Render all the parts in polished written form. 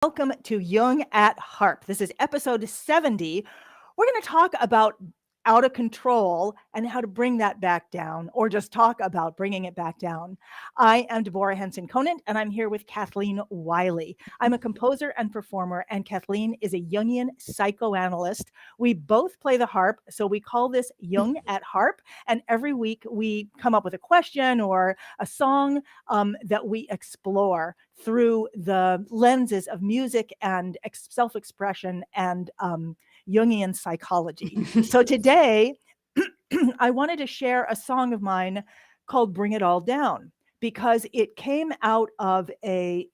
Welcome to Jung at HARP. This is episode 70. We're going to talk about out of control and how to bring that back down, or just talk about bringing it back down. I am Deborah Henson-Conant, and I'm here with Kathleen Wiley. I'm a composer and performer, and Kathleen is a Jungian psychoanalyst. We both play the harp, so we call this Jung at HARP. And every week we come up with a question or a song that we explore through the lenses of music and self-expression and Jungian psychology. So today, I wanted to share a song of mine called Bring It All Down, because it came out of an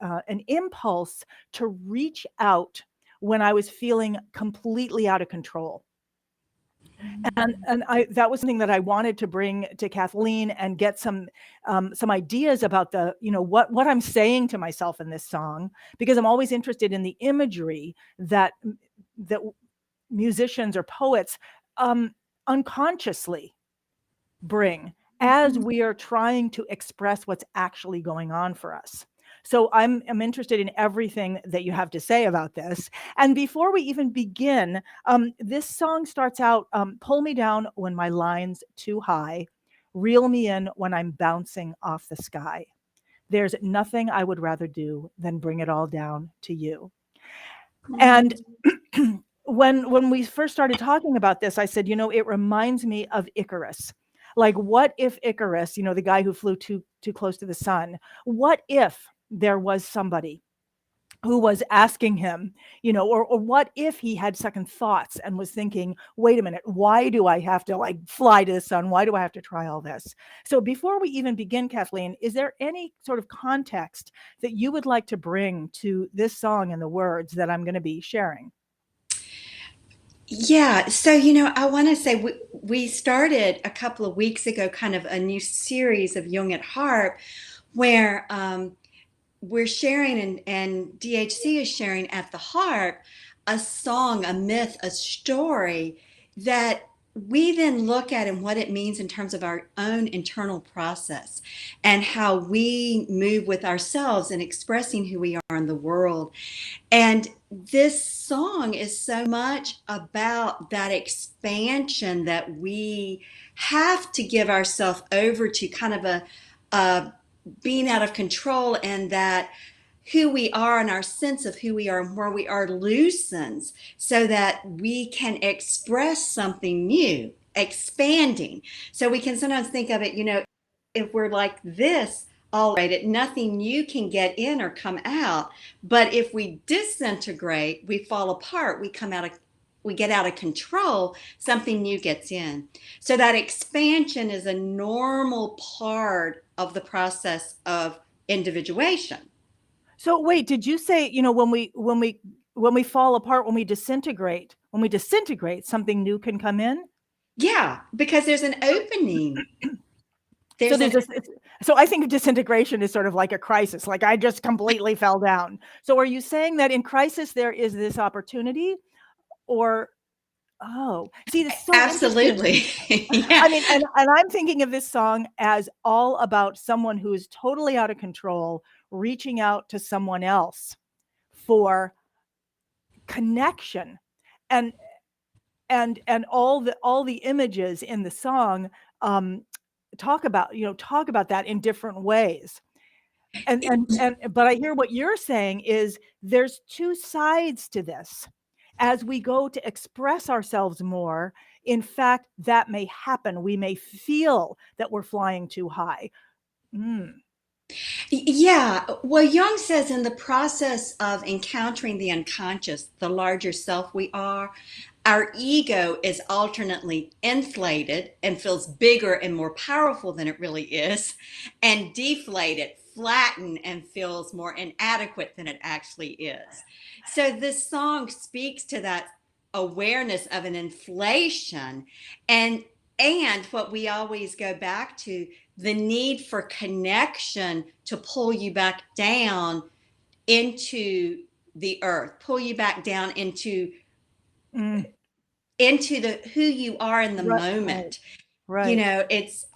impulse to reach out when I was feeling completely out of control. And that was something that I wanted to bring to Kathleen and get some ideas about what I'm saying to myself in this song, because I'm always interested in the imagery that musicians or poets unconsciously bring as we are trying to express what's actually going on for us. So I'm interested in everything that you have to say about this. And before we even begin, this song starts out, pull me down when my line's too high, reel me in when I'm bouncing off the sky. There's nothing I would rather do than bring it all down to you. And when we first started talking about this, I said, it reminds me of Icarus. Like, what if Icarus, the guy who flew too close to the sun, what if there was somebody who was asking him, or what if he had second thoughts and was thinking, wait a minute, why do I have to fly to the sun? Why do I have to try all this? So before we even begin, Kathleen, is there any sort of context that you would like to bring to this song and the words that I'm going to be sharing? Yeah, so I want to say we started a couple of weeks ago kind of a new series of Jung at HARP where we're sharing and DHC is sharing at the harp a song, a myth, a story that we then look at and what it means in terms of our own internal process and how we move with ourselves and expressing who we are in the world. And this song is so much about that expansion that we have to give ourselves over to, kind of a being out of control, and that who we are and our sense of who we are and where we are loosens so that we can express something new, expanding. So we can sometimes think of it, if we're like this, all right, nothing new can get in or come out. But if we disintegrate, we fall apart, we get out of control, something new gets in. So that expansion is a normal part of the process of individuation. So wait, did you say, when we fall apart, when we disintegrate, something new can come in? Yeah, because there's an opening. So I think disintegration is sort of like a crisis. Like, I just completely fell down. So are you saying that in crisis there is this opportunity, or see, it's so Absolutely. Yeah. I mean, and I'm thinking of this song as all about someone who is totally out of control, reaching out to someone else for connection, and all the images in the song talk about that in different ways. But I hear what you're saying is there's two sides to this. As we go to express ourselves more, in fact, that may happen. We may feel that we're flying too high. Yeah. Well, Jung says in the process of encountering the unconscious, the larger self we are, our ego is alternately inflated and feels bigger and more powerful than it really is, and deflated, flattened, and feels more inadequate than it actually is. So this song speaks to that awareness of an inflation, and what we always go back to, the need for connection to pull you back down into the earth, pull you back down into the who you are in the moment. Right. It's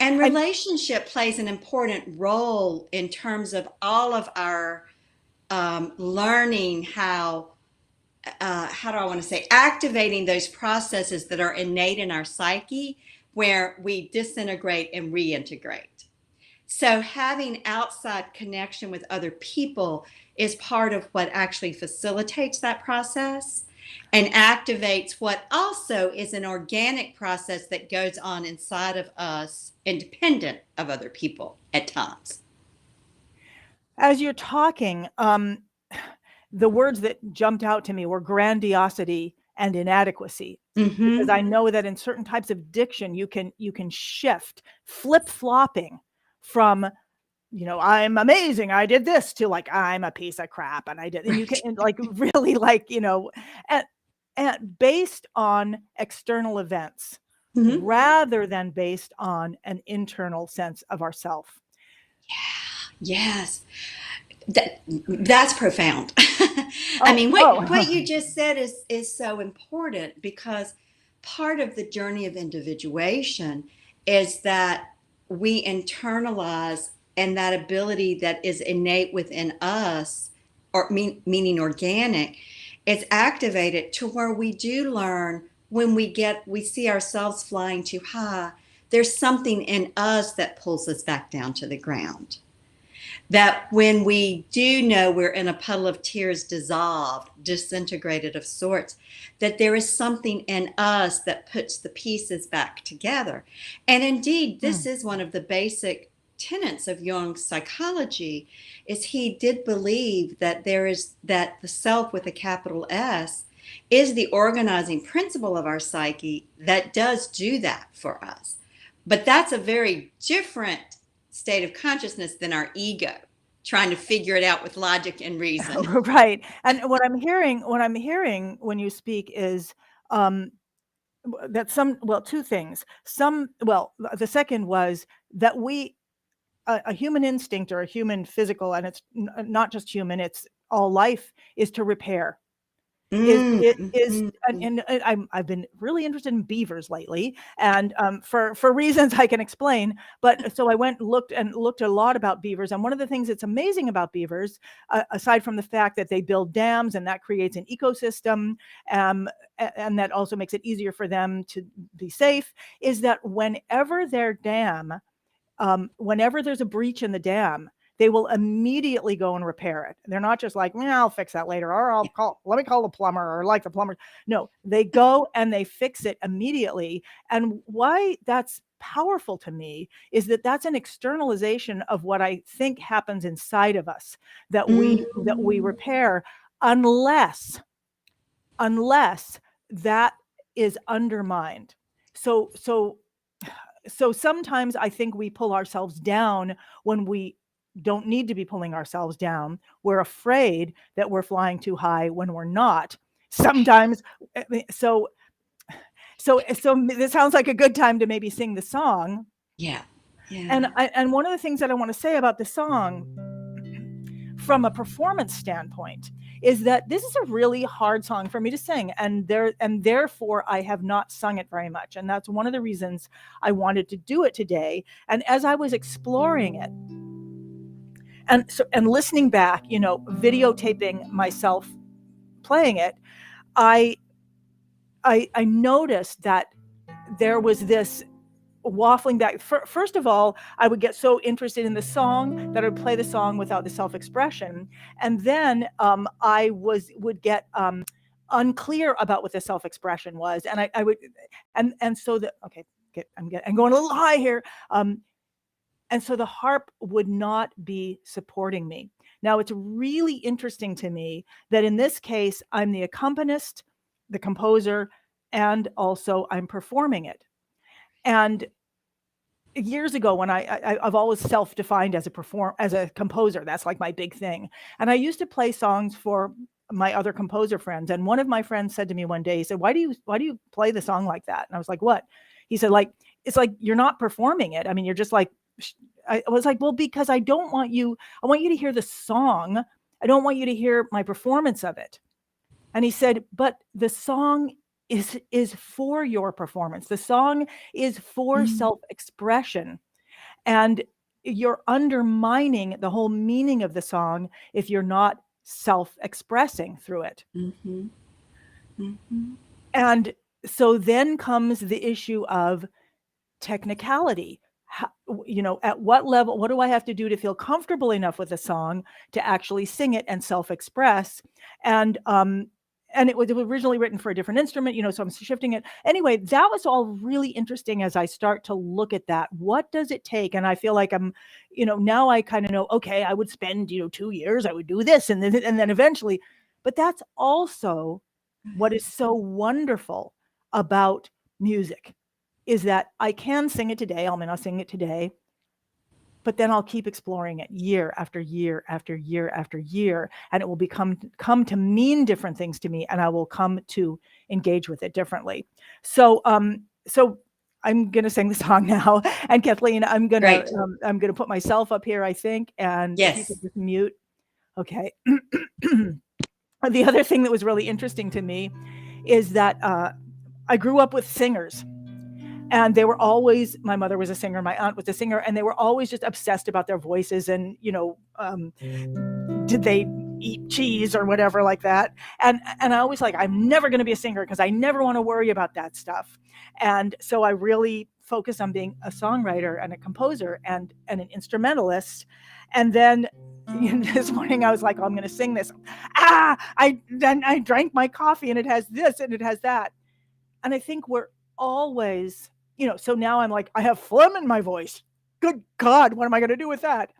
and relationship plays an important role in terms of all of our learning how do I want to say, activating those processes that are innate in our psyche where we disintegrate and reintegrate. So having outside connection with other people is part of what actually facilitates that process and activates what also is an organic process that goes on inside of us, independent of other people at times. As you're talking, the words that jumped out to me were grandiosity and inadequacy. Because Mm-hmm. I know that in certain types of diction, you can shift, flip-flopping from, I'm amazing, I did this, to like, I'm a piece of crap, and I did, and you can, Right. and like, really, like, and, and based on external events Mm-hmm. rather than based on an internal sense of ourself. Yes. That's profound. I Oh, mean, what oh, you just said is so important because part of the journey of individuation is that we internalize, and that ability that is innate within us, or meaning organic, is activated to where we do learn when we see ourselves flying too high. There's something in us that pulls us back down to the ground, that when we do know we're in a puddle of tears, dissolved, disintegrated of sorts, that there is something in us that puts the pieces back together. And indeed, this mm, is one of the basic tenets of Jung's psychology. Is he did believe that that the self with a capital S is the organizing principle of our psyche that does do that for us. But that's a very different state of consciousness than our ego, trying to figure it out with logic and reason. right. And what I'm hearing when you speak is, um, that two things. The second was that a human instinct, or a human physical, and it's not just human, it's all life, is to repair. Is it is Mm-hmm. and I've been really interested in beavers lately, and for reasons I can explain. But so I went looked a lot about beavers, and one of the things that's amazing about beavers, aside from the fact that they build dams and that creates an ecosystem, and that also makes it easier for them to be safe, is that whenever there's a breach in the dam, they will immediately go and repair it. They're not just like, I'll fix that later, or let me call the plumber, or like the plumber. No, they go and they fix it immediately. And why that's powerful to me is that that's an externalization of what I think happens inside of us, that we Mm-hmm. repair, unless unless that is undermined. So so so sometimes I think we pull ourselves down when we don't need to be pulling ourselves down. We're afraid that we're flying too high when we're not. Sometimes, so this sounds like a good time to maybe sing the song. Yeah. And Yeah. one of the things that I want to say about the song, from a performance standpoint, is that this is a really hard song for me to sing, and therefore I have not sung it very much, and that's one of the reasons I wanted to do it today. And as I was exploring it, and listening back, videotaping myself playing it, I I noticed that there was this waffling back. First of all, I would get so interested in the song that I would play the song without the self-expression, and then I would get unclear about what the self-expression was, and I would, and so the okay, I'm going a little high here, and so the harp would not be supporting me. Now it's really interesting to me that in this case I'm the accompanist, the composer, and also I'm performing it. And years ago, when I've always self-defined as a composer. That's like my big thing. And I used to play songs for my other composer friends. And one of my friends said to me one day, he said, why do you play the song like that? And I was like, what? He said, like, it's like you're not performing it. I mean, you're just like, I was like, well, because I want you to hear the song. I don't want you to hear my performance of it. And he said, but the song is for your performance. The song is for Mm-hmm. self-expression. And you're undermining the whole meaning of the song if you're not self-expressing through it. Mm-hmm. Mm-hmm. And so then comes the issue of technicality. How, at what level, what do I have to do to feel comfortable enough with a song to actually sing it and self-express? And it was originally written for a different instrument, so I'm shifting it. Anyway, that was all really interesting as I start to look at that. What does it take? And I feel like I'm, now I kind of know, okay, I would spend, 2 years, I would do this and then eventually, but that's also what is so wonderful about music is that I can sing it today. I mean, I'll sing it today, but then I'll keep exploring it year after year after year after year, and it will come to mean different things to me, and I will come to engage with it differently. So I'm gonna sing the song now, and Kathleen, I'm gonna put myself up here, I think, and if you Yes. could just mute. Okay. The other thing that was really interesting to me is that I grew up with singers. And they were always, my mother was a singer, my aunt was a singer, and they were always just obsessed about their voices and, did they eat cheese or whatever like that. And I always I'm never going to be a singer because I never want to worry about that stuff. And so I really focus on being a songwriter and a composer and an instrumentalist. And then this morning I was like, oh, I'm going to sing this. Then I drank my coffee and it has this and it has that. And I think we're always, so now I'm like, I have phlegm in my voice. Good God, what am I going to do with that?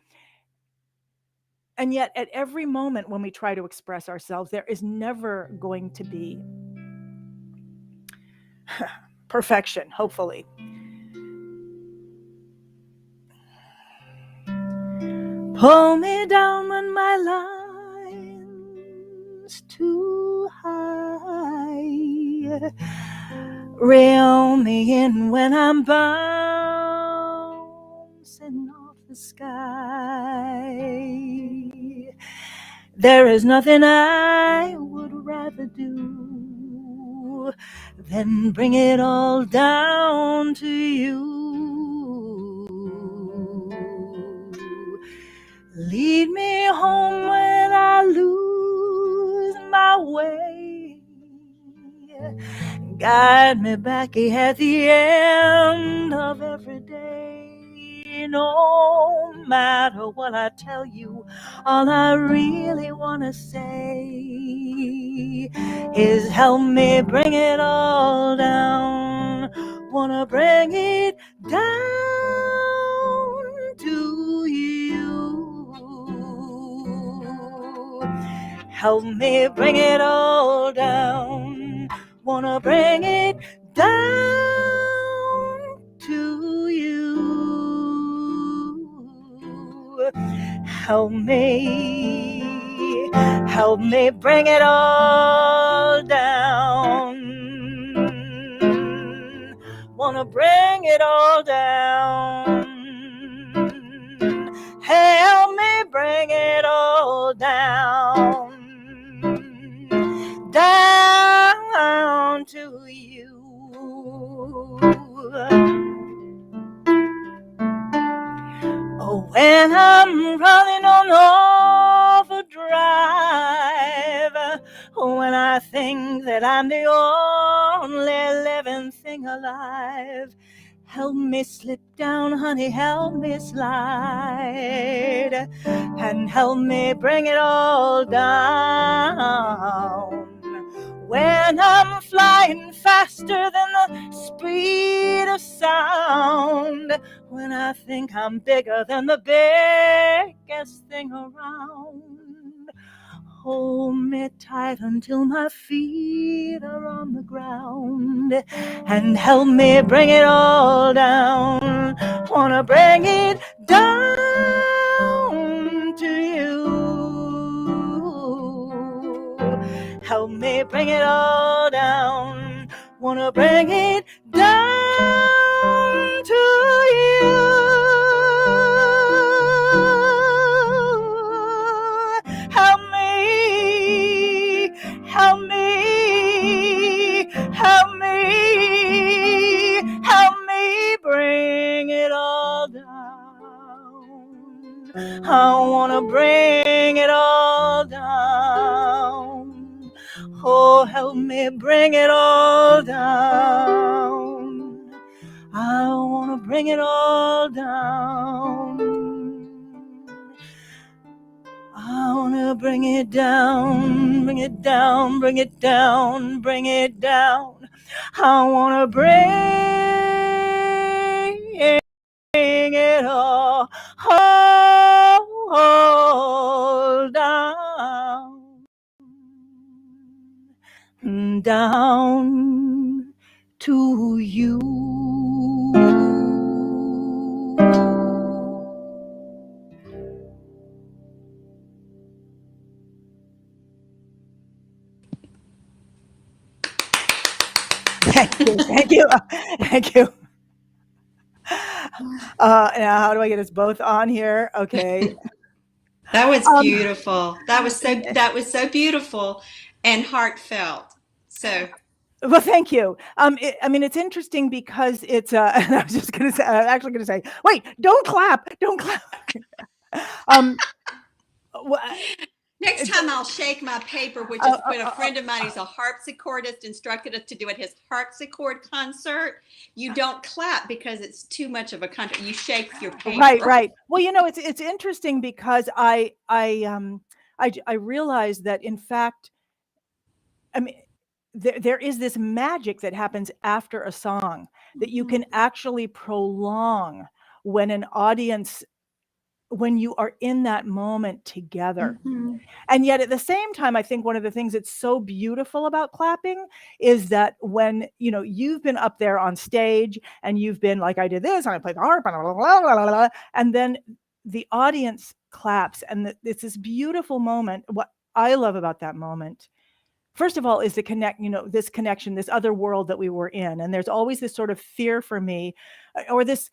And yet at every moment when we try to express ourselves, there is never going to be perfection, hopefully. Pull me down when my line's too high. Reel me in when I'm bouncing off the sky. There is nothing I would rather do than bring it all down to you. Lead me home when I lose my way. Guide me back at the end of every day. No matter what I tell you, all I really want to say is help me bring it all down. Wanna bring it down to you. Help me bring it all down. Wanna bring it down to you. Help me bring it all down. Wanna bring it all down. Help me bring it all down. Down to you. Oh, when I'm running on overdrive, when I think that I'm the only living thing alive, help me slip down, honey, help me slide, and help me bring it all down. When I'm flying faster than the speed of sound, when I think I'm bigger than the biggest thing around, hold me tight until my feet are on the ground, and help me bring it all down. Wanna bring it down to you. Help me bring it all down. Wanna bring it down to you. Help me, help me, help me, help me bring it all down. I wanna bring it all down. oh, help me bring it all down. I want to bring it all down. I want to bring it down, bring it down, bring it down, bring it down. I want to bring it all down, down to you. Thank you, thank you, thank you. Now how do I get us both on here? Okay. That was Um, beautiful. That was so beautiful and heartfelt. So well, thank you. I mean, it's interesting because it's. And I was just going to say, I'm actually going to say, wait, don't clap, don't clap. next time I'll shake my paper, which is when a friend of mine who's a harpsichordist instructed us to do at his harpsichord concert. You don't clap because it's too much of a concert. You shake your paper. Right. Well, it's interesting because I realized that in fact, I mean, there is this magic that happens after a song that you can actually prolong when an audience, when you are in that moment together. Mm-hmm. And yet at the same time, I think one of the things that's so beautiful about clapping is that when, you've been up there on stage and you've been like, I did this and I played the harp, and blah, blah, blah, blah, and then the audience claps and it's this beautiful moment. What I love about that moment, first of all, is this connection, this other world that we were in. And there's always this sort of fear for me, or this,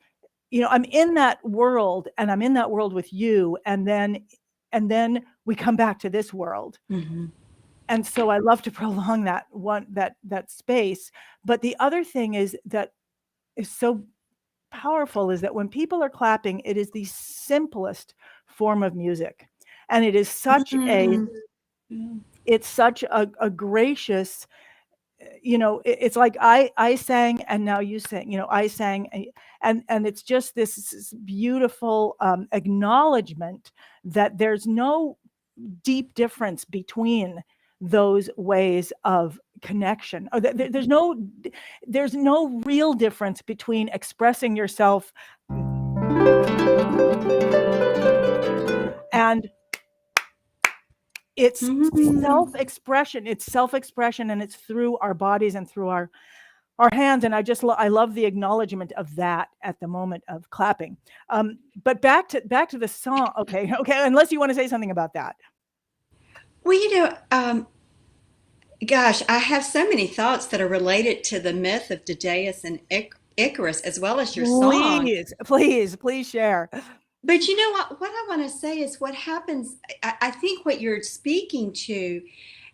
I'm in that world and I'm in that world with you. And then we come back to this world. Mm-hmm. And so I love to prolong that space. But the other thing is that is so powerful is that when people are clapping, it is the simplest form of music. And it is such it's such a gracious, it's like I sang and now you sing, I sang and it's just this beautiful acknowledgement that there's no deep difference between those ways of connection. There's no real difference between expressing yourself and it's self-expression. It's self-expression, and it's through our bodies and through our hands. And I love the acknowledgement of that at the moment of clapping. But back to the song. Okay. Unless you want to say something about that. Well, gosh, I have so many thoughts that are related to the myth of Daedalus and Icarus, as well as your song. Please share. But you know what I want to say is what happens. I think what you're speaking to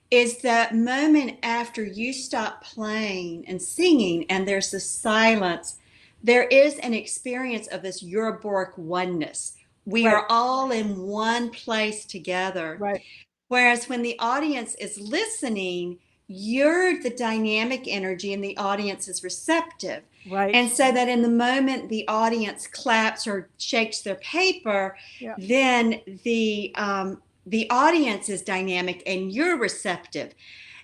is that moment after you stop playing and singing and there's the silence, there is an experience of this Euroboric oneness. We are all in one place together. Right. Whereas when the audience is listening, you're the dynamic energy and the audience is receptive. Right. And so that in the moment the audience claps or shakes their paper, then the audience is dynamic and you're receptive.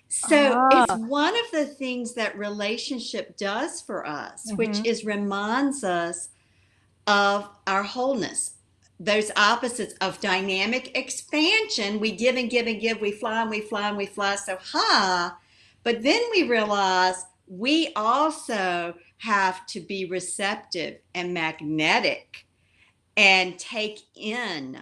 So it's one of the things that relationship does for us, which is reminds us of our wholeness. Those opposites of dynamic expansion, we give and give and give, we fly and we fly and we fly so high. But then we realize we also have to be receptive and magnetic and take in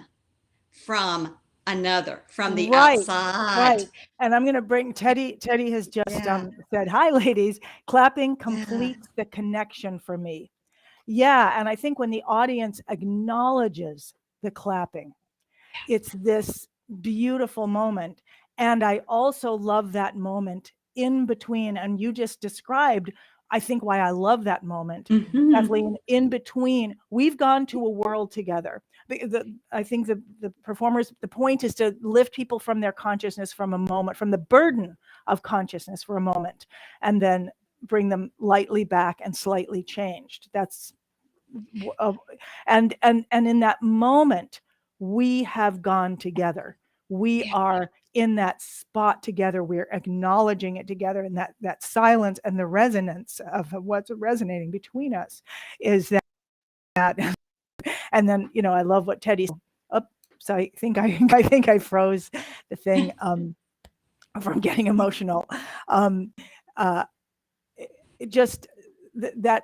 from another, from the outside. Right. And I'm going to bring Teddy. Teddy has just said, hi, ladies. Clapping completes the connection for me. Yeah. And I think when the audience acknowledges the clapping, it's this beautiful moment. And I also love that moment in between. And you just described, I think, why I love that moment. Kathleen, in between, we've gone to a world together I think the performers, the point is to lift people from their consciousness from a moment, from the burden of consciousness for a moment, and then bring them lightly back and slightly changed. That's and in that moment, we have gone together. We are in that spot together. We're acknowledging it together, and that silence and the resonance of what's resonating between us is that. And then, I love what Teddy said. Oh, so I think I froze the thing from getting emotional. Uh, it just that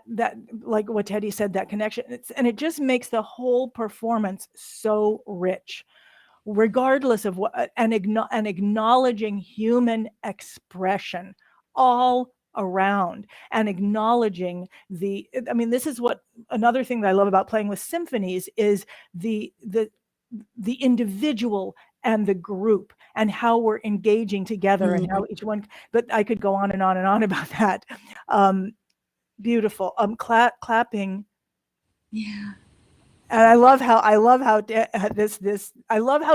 like what Teddy said, that connection, and it just makes the whole performance so rich, regardless of what, and acknowledging human expression all around, and acknowledging this is what another thing that I love about playing with symphonies is the individual and the group, and how we're engaging together, and how each one, but I could go on and on and on about that. Beautiful. Clapping. Yeah. And I love how I love how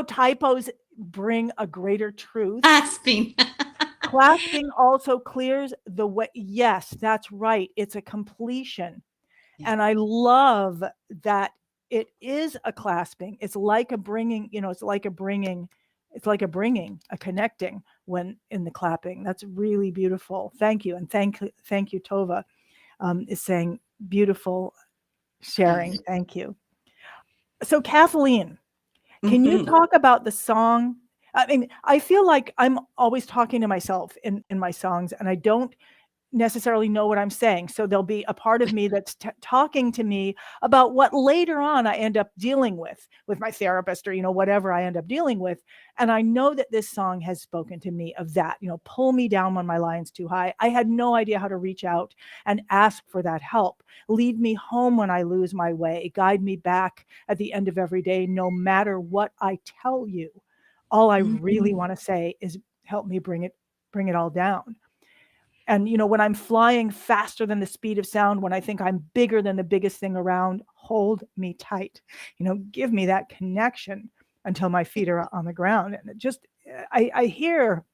typos bring a greater truth. Clasping. Clasping also clears the way. Yes, that's right. It's a completion. Yeah. And I love that it is a clasping. It's like a bringing, it's like a connecting when in the clapping. That's really beautiful. Thank you. And thank you, Tova, is saying beautiful sharing. Thank you. So Kathleen, can you talk about the song? I mean, I feel like I'm always talking to myself in my songs, and I don't necessarily know what I'm saying. So there'll be a part of me that's talking to me about what later on I end up dealing with my therapist, or, whatever I end up dealing with. And I know that this song has spoken to me of that, pull me down when my line's too high. I had no idea how to reach out and ask for that help. Lead me home when I lose my way. Guide me back at the end of every day, no matter what I tell you. All I really want to say is help me bring it all down. And, when I'm flying faster than the speed of sound, when I think I'm bigger than the biggest thing around, hold me tight, give me that connection until my feet are on the ground. And it just, I hear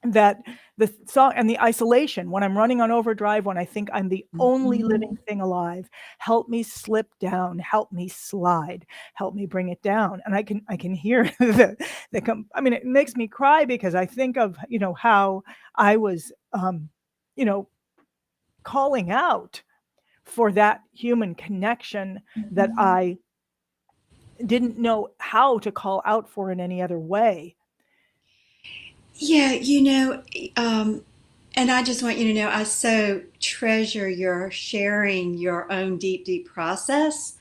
that the song and the isolation, when I'm running on overdrive, when I think I'm the only living thing alive, help me slip down, help me slide, help me bring it down. And I can hear it makes me cry, because I think of, how I was, calling out for that human connection that I didn't know how to call out for in any other way. Yeah, and I just want you to know, I so treasure your sharing your own deep, deep process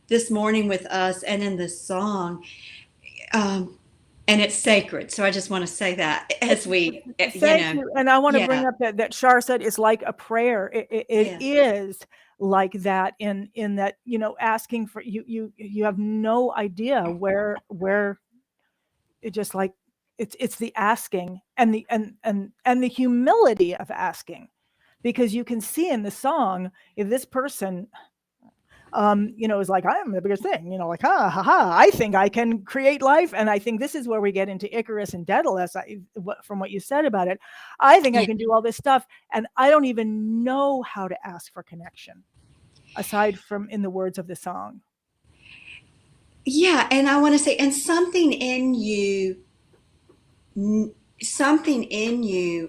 this morning with us and in this song. And it's sacred. So I just want to say that as we, Thank you. And I want to bring yeah, up that Shar said it's like a prayer. It is like that in that, asking for you have no idea where it just like it's the asking and the humility of asking, because you can see in the song, if this person is like, I'm the biggest thing, like, I think I can create life. And I think this is where we get into Icarus and Daedalus. From what you said about it, I think I can do all this stuff, and I don't even know how to ask for connection aside from in the words of the song. Yeah, and I want to say, and something in you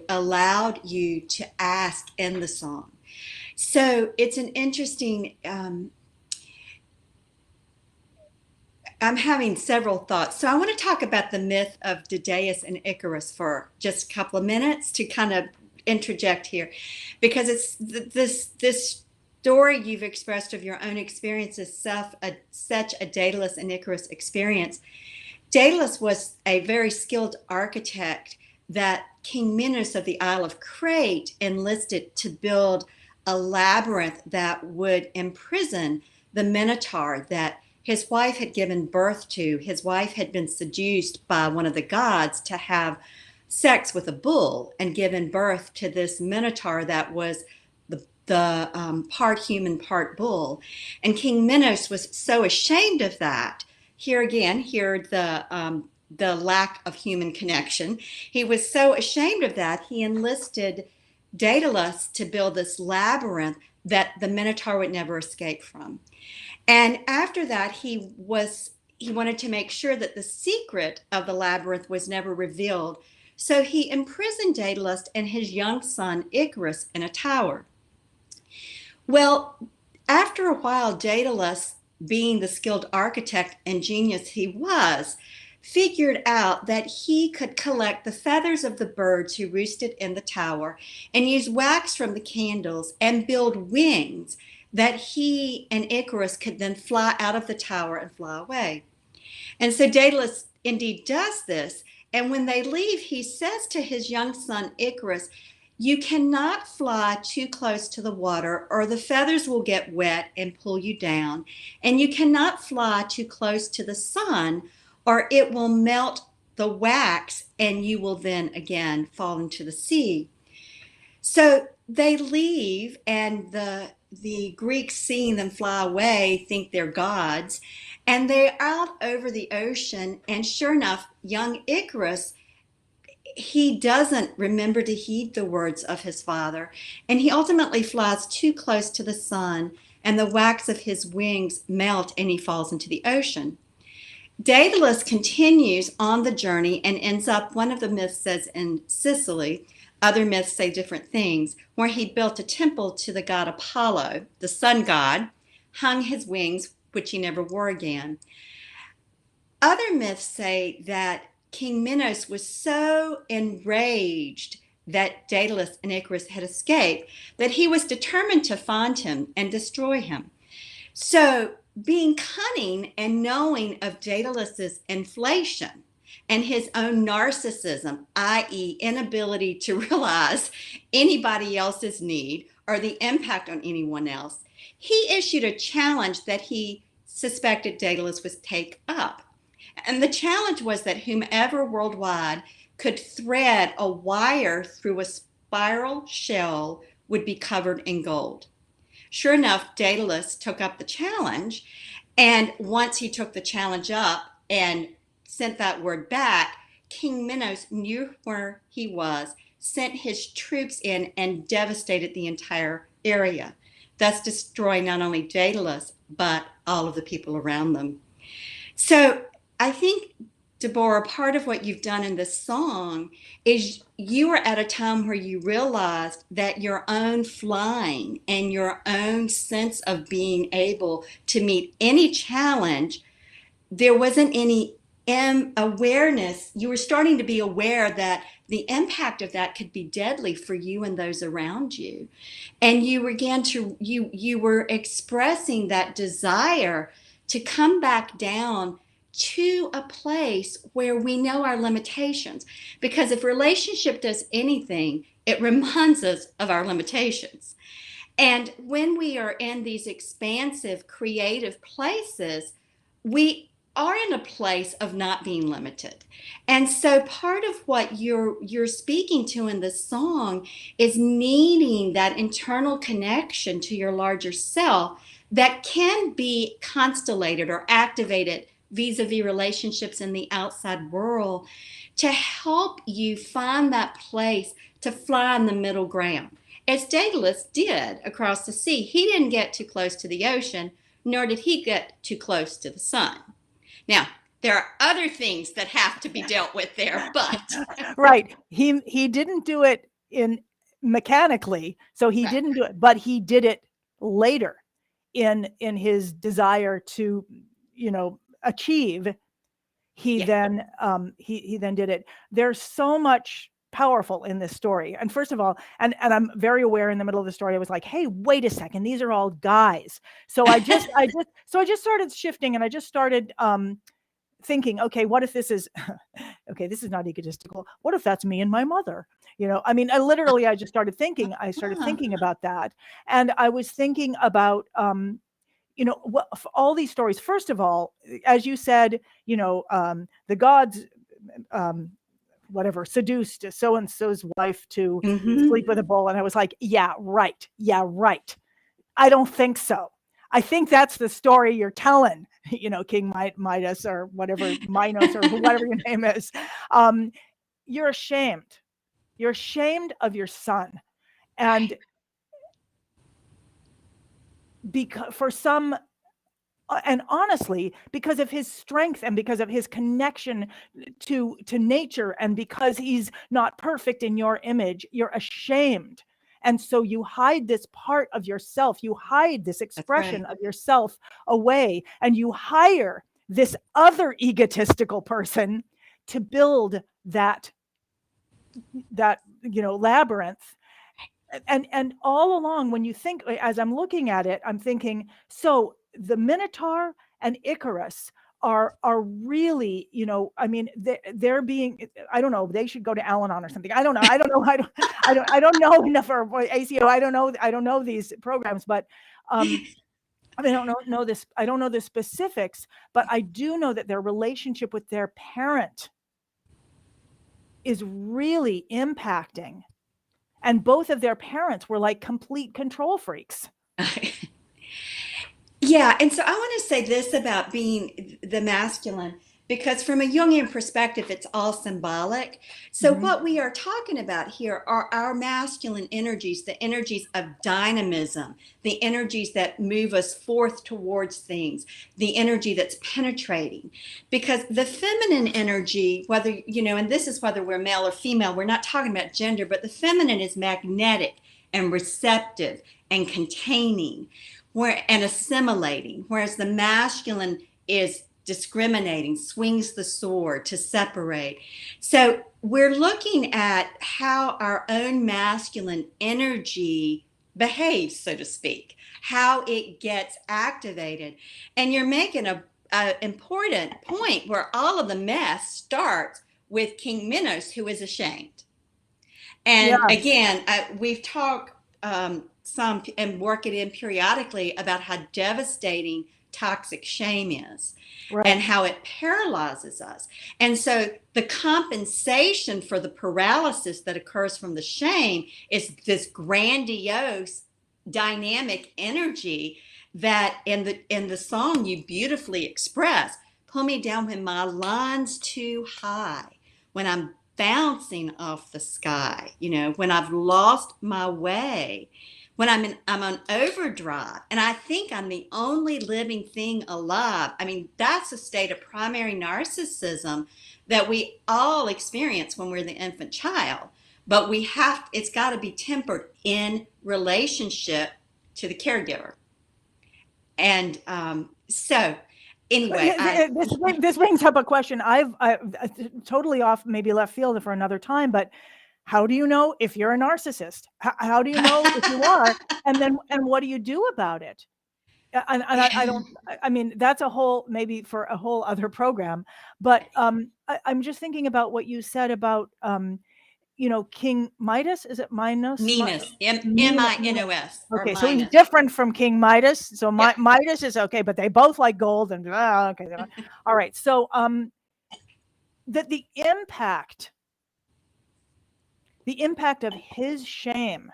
allowed you to ask in the song. So it's an interesting, I'm having several thoughts. So I want to talk about the myth of Daedalus and Icarus for just a couple of minutes to kind of interject here, because it's this story you've expressed of your own experience is such a Daedalus and Icarus experience. Daedalus was a very skilled architect that King Minos of the Isle of Crete enlisted to build a labyrinth that would imprison the Minotaur that his wife had given birth to. His wife had been seduced by one of the gods to have sex with a bull and given birth to this Minotaur that was part human, part bull. And King Minos was so ashamed of that. Here again, the lack of human connection. He was so ashamed of that, he enlisted Daedalus to build this labyrinth that the Minotaur would never escape from. And after that, he wanted to make sure that the secret of the labyrinth was never revealed. So he imprisoned Daedalus and his young son Icarus in a tower. Well, after a while, Daedalus, being the skilled architect and genius he was, figured out that he could collect the feathers of the birds who roosted in the tower and use wax from the candles and build wings that he and Icarus could then fly out of the tower and fly away. And so Daedalus indeed does this. And when they leave, he says to his young son Icarus, "You cannot fly too close to the water, or the feathers will get wet and pull you down. And you cannot fly too close to the sun, or it will melt the wax, and you will then again fall into the sea." So they leave, and the Greeks, seeing them fly away, think they're gods, and they're out over the ocean. And sure enough, young Icarus, he doesn't remember to heed the words of his father, and he ultimately flies too close to the sun, and the wax of his wings melt, and he falls into the ocean. Daedalus continues on the journey and ends up, one of the myths says, in Sicily. Other myths say different things, where he built a temple to the god Apollo, the sun god, hung his wings, which he never wore again. Other myths say that King Minos was so enraged that Daedalus and Icarus had escaped that he was determined to find him and destroy him. So, being cunning and knowing of Daedalus's inflation and his own narcissism, i.e., inability to realize anybody else's need or the impact on anyone else, he issued a challenge that he suspected Daedalus would take up. And the challenge was that whomever worldwide could thread a wire through a spiral shell would be covered in gold. Sure enough, Daedalus took up the challenge, and once he took the challenge up and sent that word back, King Minos knew where he was, sent his troops in, and devastated the entire area, thus destroying not only Daedalus, but all of the people around them. So I think, Deborah, part of what you've done in this song is you were at a time where you realized that your own flying and your own sense of being able to meet any challenge, there wasn't any awareness. You were starting to be aware that the impact of that could be deadly for you and those around you. And you were expressing that desire to come back down to a place where we know our limitations. Because if relationship does anything, it reminds us of our limitations. And when we are in these expansive, creative places, we are in a place of not being limited. And so part of what you're speaking to in this song is needing that internal connection to your larger self that can be constellated or activated vis-a-vis relationships in the outside world to help you find that place to fly in the middle ground. As Daedalus did across the sea, he didn't get too close to the ocean, nor did he get too close to the sun. Now, there are other things that have to be dealt with there, but right. He didn't do it in mechanically, so he right. didn't do it, but he did it later in his desire to, achieve. He Yeah. then he then did it. There's so much powerful in this story. And first of all, and I'm very aware in the middle of the story, I was like, hey, wait a second, these are all guys. So I just started shifting, and I just started thinking, okay, what if this is okay, this is not egotistical. What if that's me and my mother? I mean, I just started thinking, about that. And I was thinking about all these stories. First of all, as you said, the gods, whatever, seduced so-and-so's wife to Mm-hmm. sleep with a bull. And I was like, yeah, right. Yeah, right. I don't think so. I think that's the story you're telling, King Midas or whatever, Minos or whatever your name is. You're ashamed. You're ashamed of your son. And because for some, and honestly, because of his strength and because of his connection to nature, and because he's not perfect in your image, you're ashamed. And so you hide this part of yourself, you hide this expression of yourself away, and you hire this other egotistical person to build that labyrinth. And all along, when you think, as I'm looking at it, I'm thinking, so the Minotaur and Icarus are really, I mean, they're being, I don't know, they should go to Al-Anon or something. I don't know. I don't know enough for ACO. I don't know these programs, but I don't know this. I don't know the specifics, but I do know that their relationship with their parent is really impacting. And both of their parents were like complete control freaks. Yeah, and so I want to say this about being the masculine, because from a Jungian perspective, it's all symbolic. So Mm-hmm. what we are talking about here are our masculine energies, the energies of dynamism, the energies that move us forth towards things, the energy that's penetrating. Because the feminine energy, whether, and this is whether we're male or female, we're not talking about gender, but the feminine is magnetic and receptive and containing and assimilating, whereas the masculine is discriminating, swings the sword to separate. So we're looking at how our own masculine energy behaves, so to speak, how it gets activated. And you're making a important point where all of the mess starts with King Minos, who is ashamed. And Yeah. again, we've talked some and work it in periodically about how devastating toxic shame is, Right. and how it paralyzes us. And so the compensation for the paralysis that occurs from the shame is this grandiose dynamic energy that in the song you beautifully express. Pull me down when my line's too high, when I'm bouncing off the sky, when I've lost my way, when I'm on overdrive, and I think I'm the only living thing alive. I mean, that's a state of primary narcissism that we all experience when we're the infant child. But it's got to be tempered in relationship to the caregiver. And so anyway, this brings up a question I totally off, maybe left field for another time, but how do you know if you're a narcissist? How do you know if you are? And what do you do about it? And I mean, that's maybe for a whole other program, but I'm just thinking about what you said about, King Midas. Is it Minos? Minos, Minos. Okay, so he's different from King Midas. So Midas is okay, but they both like gold and okay. All right. So the impact of his shame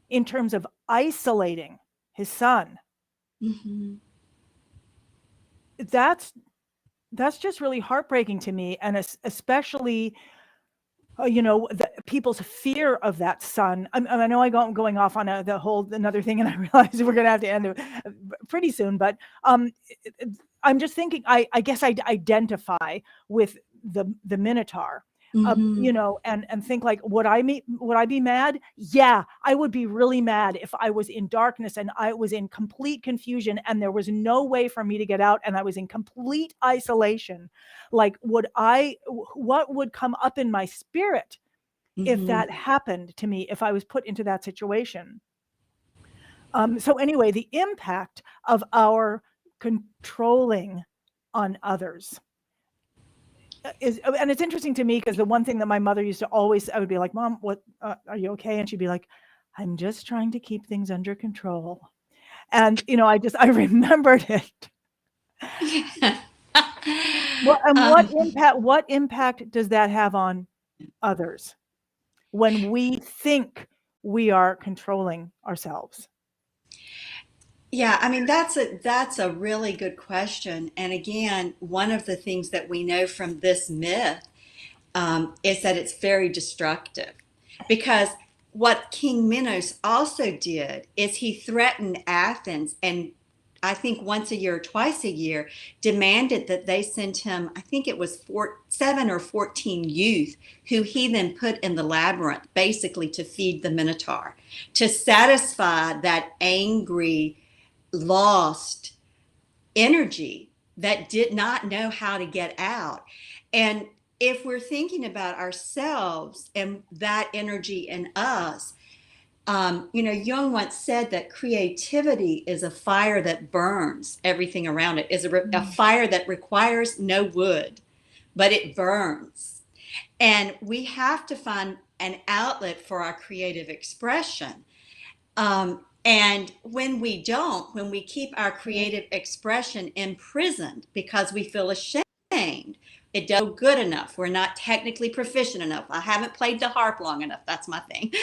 in terms of isolating his son, mm-hmm. that's just really heartbreaking to me, and especially people's fear of that son. I know I'm going off on another thing, and I realize we're going to have to end it pretty soon. But I'm just thinking, I guess I'd identify with the Minotaur, Mm-hmm. And think like, would I be mad? Yeah, I would be really mad if I was in darkness and I was in complete confusion and there was no way for me to get out and I was in complete isolation. Like, what would come up in my spirit if Mm-hmm. that happened to me, if I was put into that situation? So anyway, the impact of our controlling on others and it's interesting to me because the one thing that my mother used to always, I would be like, Mom, what, are you okay? And she'd be like, I'm just trying to keep things under control. And, I remembered it. What impact does that have on others when we think we are controlling ourselves? Yeah, I mean that's a really good question. And again, one of the things that we know from this myth is that it's very destructive. Because what King Minos also did is he threatened Athens, and I think once a year or twice a year, demanded that they send him, I think it was 7 or 14 youth, who he then put in the labyrinth, basically to feed the Minotaur, to satisfy that angry, lost energy that did not know how to get out. And if we're thinking about ourselves and that energy in us, Jung once said that creativity is a fire that burns everything around it, is a fire that requires no wood, but it burns. And we have to find an outlet for our creative expression. And when we don't, when we keep our creative expression imprisoned because we feel ashamed, it doesn't feel good enough. We're not technically proficient enough. I haven't played the harp long enough. That's my thing.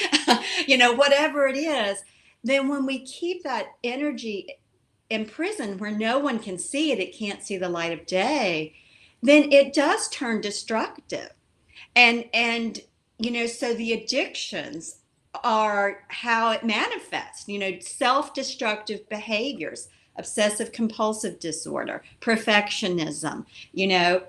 Whatever it is, then when we keep that energy imprisoned where no one can see it, it can't see the light of day, then it does turn destructive. And so the addictions are how it manifests, self-destructive behaviors, obsessive compulsive disorder, perfectionism,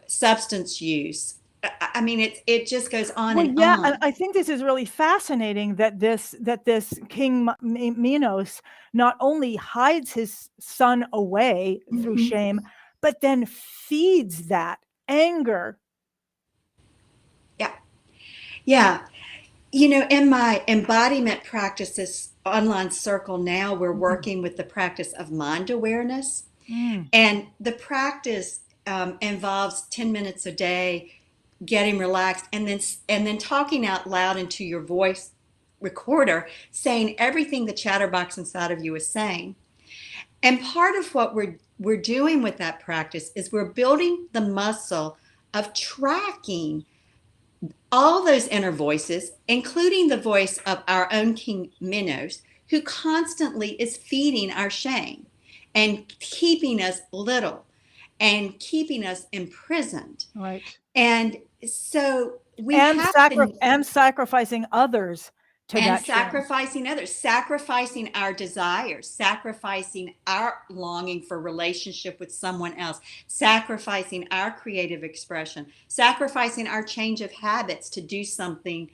substance use. I mean, it just goes on Well, and yeah, on. I think this is really fascinating that this King Minos not only hides his son away through shame, but then feeds that anger. Yeah. Yeah. In my embodiment practices online circle now, we're working with the practice of mind awareness. And the practice involves 10 minutes a day, getting relaxed, and then talking out loud into your voice recorder, saying everything the chatterbox inside of you is saying. And part of what we're doing with that practice is we're building the muscle of tracking all those inner voices, including the voice of our own King Minos, who constantly is feeding our shame and keeping us little and keeping us imprisoned. Right. And so we And have to, sacrificing others to and that shame. sacrificing others, sacrificing our desires, sacrificing our longing for relationship with someone else, sacrificing our creative expression, sacrificing our change of habits to do something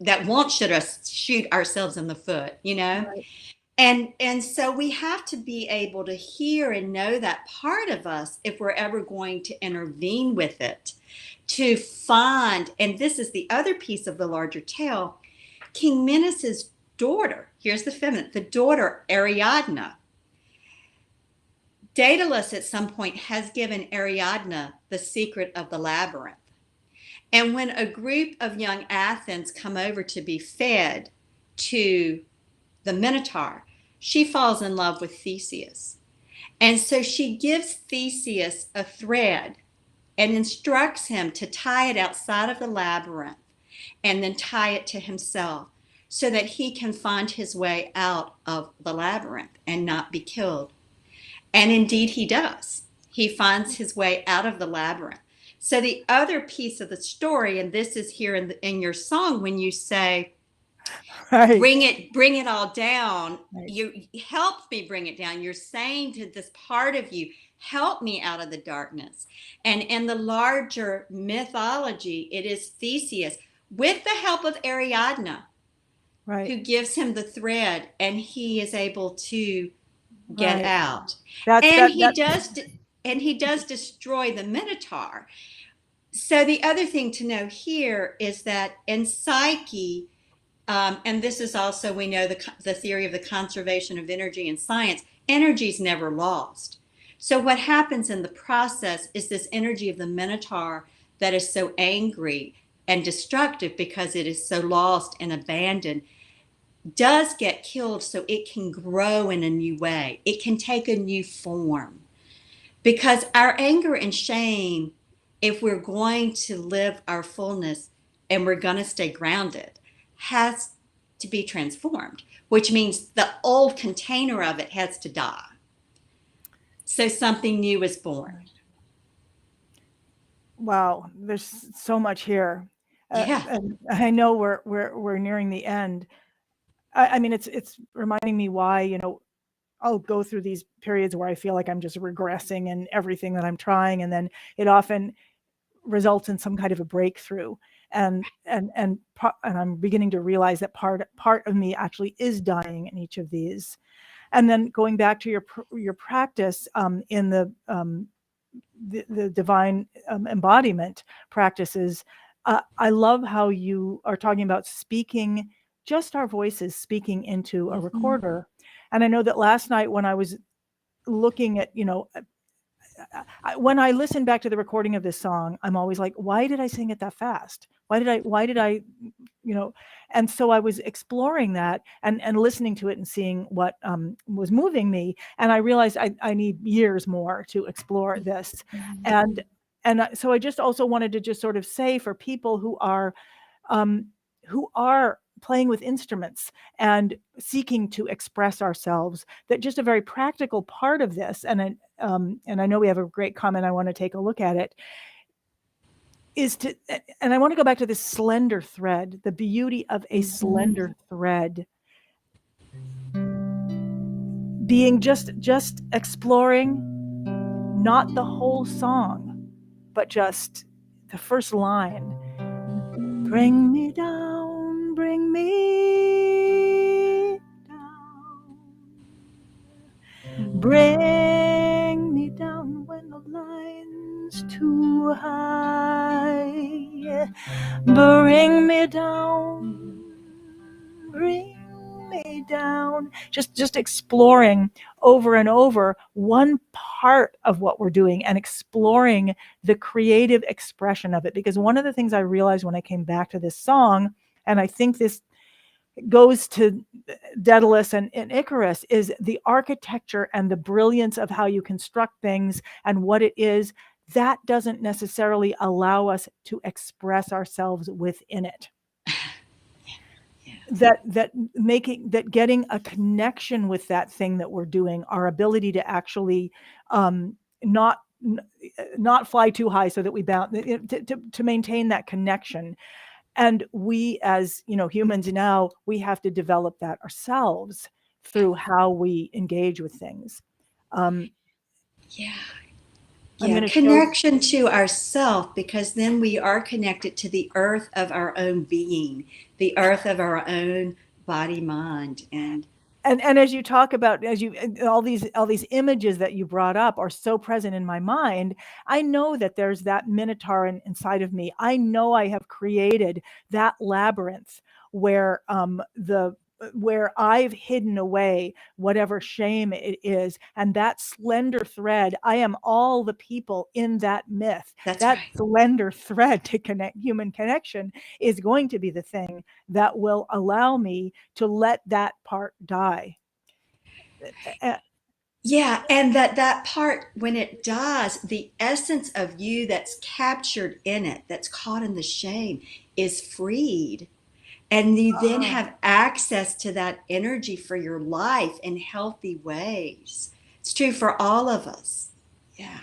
that won't shoot ourselves in the foot, Right. And so we have to be able to hear and know that part of us if we're ever going to intervene with it, to find, and this is the other piece of the larger tale, King Minos's daughter, here's the feminine, the daughter Ariadne. Daedalus at some point has given Ariadne the secret of the labyrinth. And when a group of young Athens come over to be fed to the Minotaur, she falls in love with Theseus. And so she gives Theseus a thread and instructs him to tie it outside of the labyrinth and then tie it to himself so that he can find his way out of the labyrinth and not be killed. And indeed he does. He finds his way out of the labyrinth. So the other piece of the story, and this is here in your song, when you say, Right. bring it all down. Right. You help me bring it down. You're saying to this part of you, help me out of the darkness. And in the larger mythology, it is Theseus with the help of Ariadne, Right. who gives him the thread, and he is able to get Right. out. He does destroy the Minotaur. So the other thing to know here is that in Psyche, and this is also, we know the theory of the conservation of energy in science, energy is never lost. So what happens in the process is this energy of the Minotaur that is so angry and destructive because it is so lost and abandoned does get killed so it can grow in a new way. It can take a new form. Because our anger and shame, if we're going to live our fullness, and we're going to stay grounded, has to be transformed, which means the old container of it has to die. So something new is born. Wow, there's so much here. Yeah. And I know we're nearing the end. I mean, it's reminding me why, you know, I'll go through these periods where I feel like I'm just regressing in everything that I'm trying, and then it often results in some kind of a breakthrough. And I'm beginning to realize that part of me actually is dying in each of these. And then going back to your practice in the divine embodiment practices, I love how you are talking about speaking, just our voices speaking into a recorder. And I know that last night when I was looking at, you know, when I listen back to the recording of this song, I'm always like, why did I sing it that fast? Why did I, you know? And so I was exploring that and listening to it and seeing what was moving me. And I realized I need years more to explore this. And so I just also wanted to just sort of say, for people who are playing with instruments and seeking to express ourselves, that just a very practical part of this, and I know we have a great comment, I want to take a look at it, is to, and I want to go back to this slender thread, the beauty of a slender thread, being just exploring not the whole song, but just the first line. Bring me down, bring me down. Bring me down when the line's too high. Bring me down, bring me down. Just exploring over and over one part of what we're doing and exploring the creative expression of it. Because one of the things I realized when I came back to this song, and I think this goes to Daedalus and Icarus, is the architecture and the brilliance of how you construct things and what it is. That doesn't necessarily allow us to express ourselves within it. That getting a connection with that thing that we're doing, our ability to actually not fly too high so that we bounce, to maintain that connection. And we, as you know, humans now, we have to develop that ourselves through how we engage with things. Connection to ourself, because then we are connected to the earth of our own being, the earth of our own body, mind, and as you talk about, all these images that you brought up are so present in my mind. I know that there's that minotaur inside of me. I know I have created that labyrinth where where I've hidden away whatever shame it is, and that slender thread, I am all the people in that myth. That's that right. Slender thread to connect human connection is going to be the thing that will allow me to let that part die. Yeah, and that part, when it does, the essence of you that's captured in it, that's caught in the shame, is freed. And you then have access to that energy for your life in healthy ways. It's true for all of us. Yeah.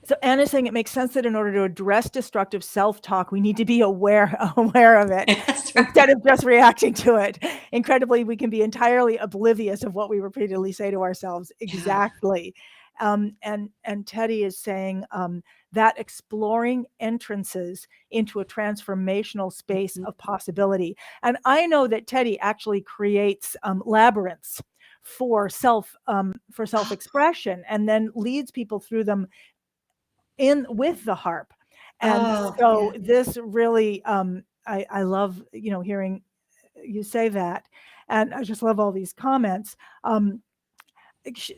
So Anna's saying it makes sense that in order to address destructive self-talk, we need to be aware of it instead of just reacting to it. Incredibly, we can be entirely oblivious of what we repeatedly say to ourselves. Exactly. And Teddy is saying that exploring entrances into a transformational space of possibility. And I know that Teddy actually creates labyrinths for self-expression, and then leads people through them with the harp. And this really, I love, hearing you say that. And I just love all these comments.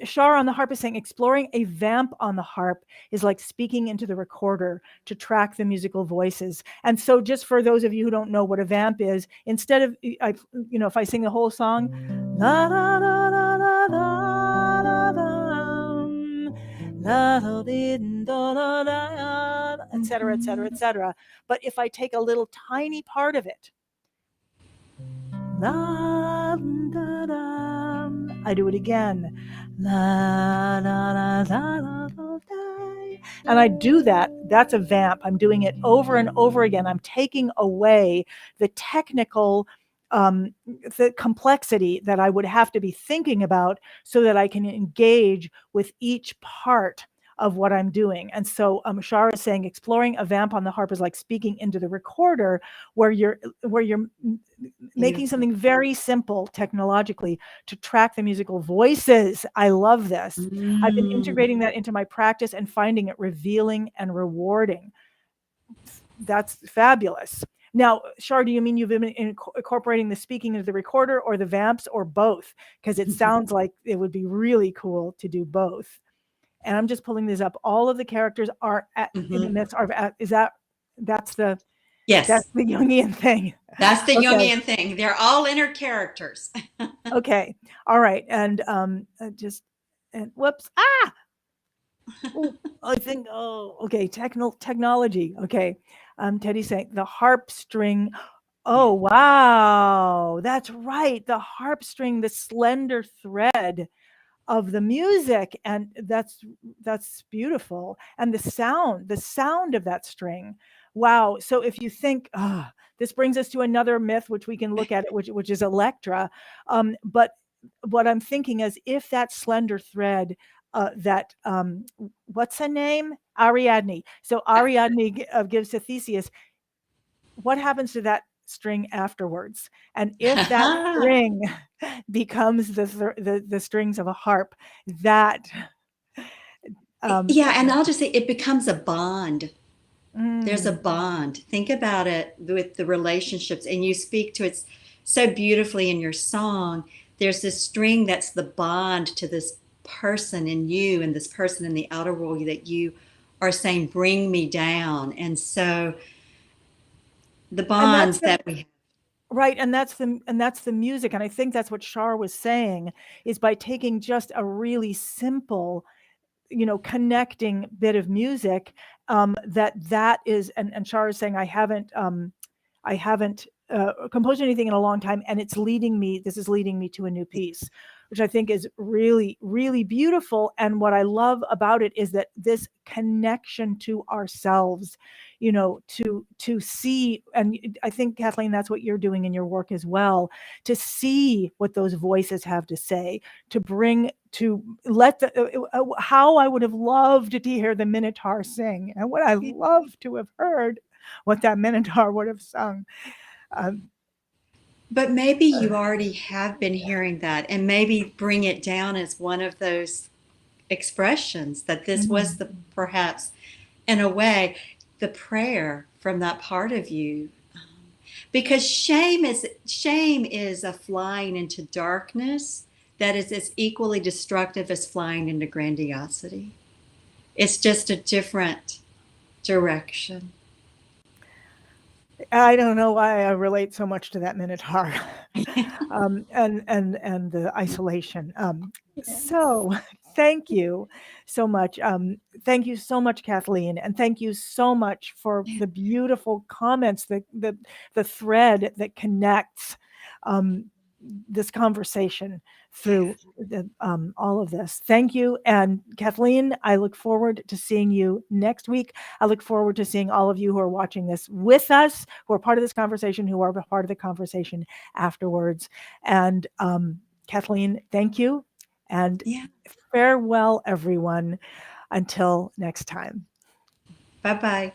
Shar on the harp is saying, exploring a vamp on the harp is like speaking into the recorder to track the musical voices. And so just for those of you who don't know what a vamp is, instead of, if I sing the whole song, la, la, la, la, la, la, la, la, etc., etc., etc. But if I take a little tiny part of it, I do it again. And I do that. That's a vamp. I'm doing it over and over again. I'm taking away the technical the complexity that I would have to be thinking about so that I can engage with each part of what I'm doing. And so Shara is saying exploring a vamp on the harp is like speaking into the recorder, where you're making something very simple technologically to track the musical voices. I love this. I've been integrating that into my practice and finding it revealing and rewarding. That's fabulous. Now, Shar, do you mean you've been incorporating the speaking into the recorder or the vamps or both? Because it sounds like it would be really cool to do both. And I'm just pulling these up. All of the characters are in the midst. That's the Jungian thing. That's the Jungian thing. They're all inner characters. Okay. All right. And whoops. I think, okay. Technology. Okay. Teddy's saying the harp string. Oh, wow. That's right. The harp string, the slender thread of the music. And that's beautiful. And the sound of that string. Wow. So if you think, this brings us to another myth, which we can look at, which is Electra. But what I'm thinking is if that slender thread, what's her name? Ariadne. So Ariadne gives to Theseus, what happens to that string afterwards? And if that string becomes the strings of a harp, that yeah, and I'll just say it becomes a bond. There's a bond. Think about it with the relationships, and you speak to it so beautifully in your song. There's this string that's the bond to this person in you and this person in the outer world that you are saying, bring me down. And so the bonds that we have. Right. And that's the music. And I think that's what Shar was saying, is by taking just a really simple, connecting bit of music, that is, and Shar is saying, I haven't composed anything in a long time, and this is leading me to a new piece, which I think is really, really beautiful. And what I love about it is that this connection to ourselves, to see, and I think, Kathleen, that's what you're doing in your work as well, to see what those voices have to say, how I would have loved to hear the Minotaur sing, and what I love to have heard what that Minotaur would have sung. But maybe you already have been hearing that, and maybe bring it down as one of those expressions that this was perhaps, in a way, the prayer from that part of you. Because shame is a flying into darkness that is as equally destructive as flying into grandiosity. It's just a different direction. I don't know why I relate so much to that Minotaur, and the isolation. So thank you so much. Thank you so much, Kathleen, and thank you so much for the beautiful comments, the thread that connects this conversation through all of this. Thank you. And Kathleen, I look forward to seeing you next week. I look forward to seeing all of you who are watching this with us, who are part of this conversation, who are part of the conversation afterwards. And Kathleen, thank you. And farewell, everyone. Until next time. Bye-bye.